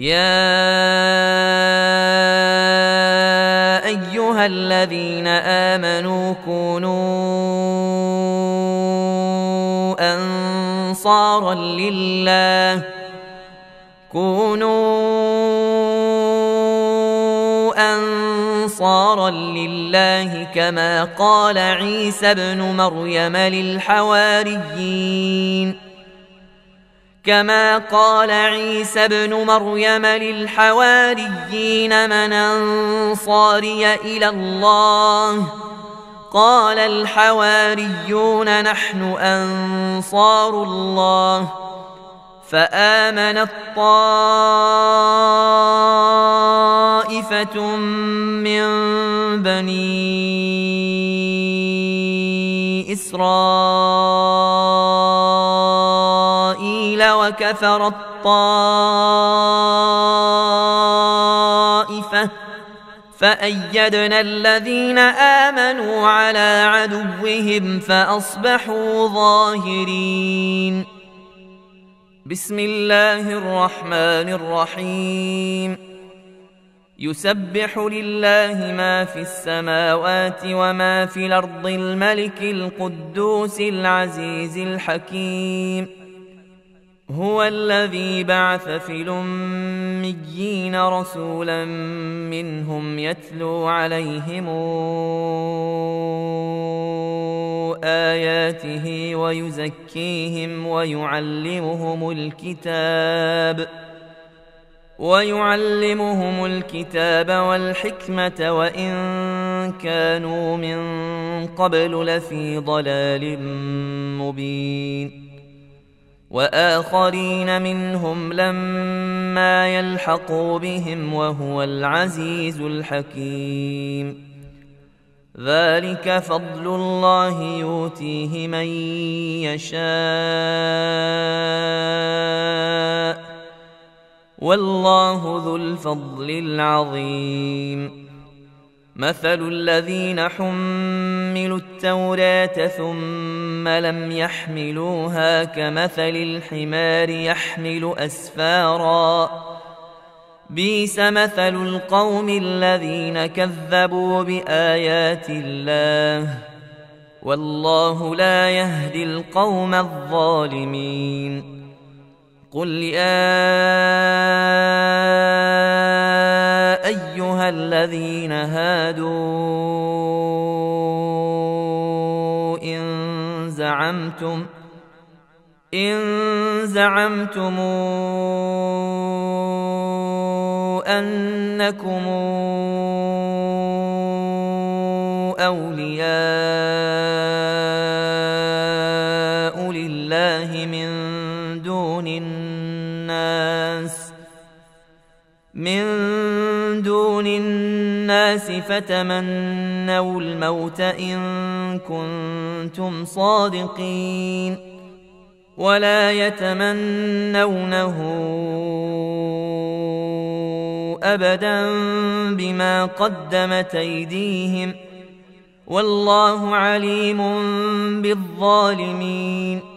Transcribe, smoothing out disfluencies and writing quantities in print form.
يا أيها الذين آمنوا كونوا أنصارا لله كما قال عيسى ابن مريم للحواريين من أنصاري إلى الله قال الحواريون نحن أنصار الله فآمنت طائفة من بني إسرائيل وكفرت طائفة فأيدنا الذين آمنوا على عدوهم فأصبحوا ظاهرين. بسم الله الرحمن الرحيم. يسبح لله ما في السماوات وما في الأرض الملك القدوس العزيز الحكيم. هو الذي بعث في الأميين رسولا منهم يتلو عليهم آياته ويزكيهم ويعلمهم الكتاب والحكمة وإن كانوا من قبل لفي ضلال مبين. وآخرين منهم لما يلحقوا بهم وهو العزيز الحكيم. ذلك فضل الله يؤتيه من يشاء والله ذو الفضل العظيم. مثل الذين حملوا التوراة ثم لم يحملوها كمثل الحمار يحمل أسفارا بئس مثل القوم الذين كذبوا بآيات الله والله لا يهدي القوم الظالمين. قل يا أيها الذين هادوا إن زعمتم أنكم أولياء لله من دون الناس فتمنوا الموت إن كنتم صادقين ولا يتمنونه أبدا بما قدمت أيديهم والله عليم بالظالمين.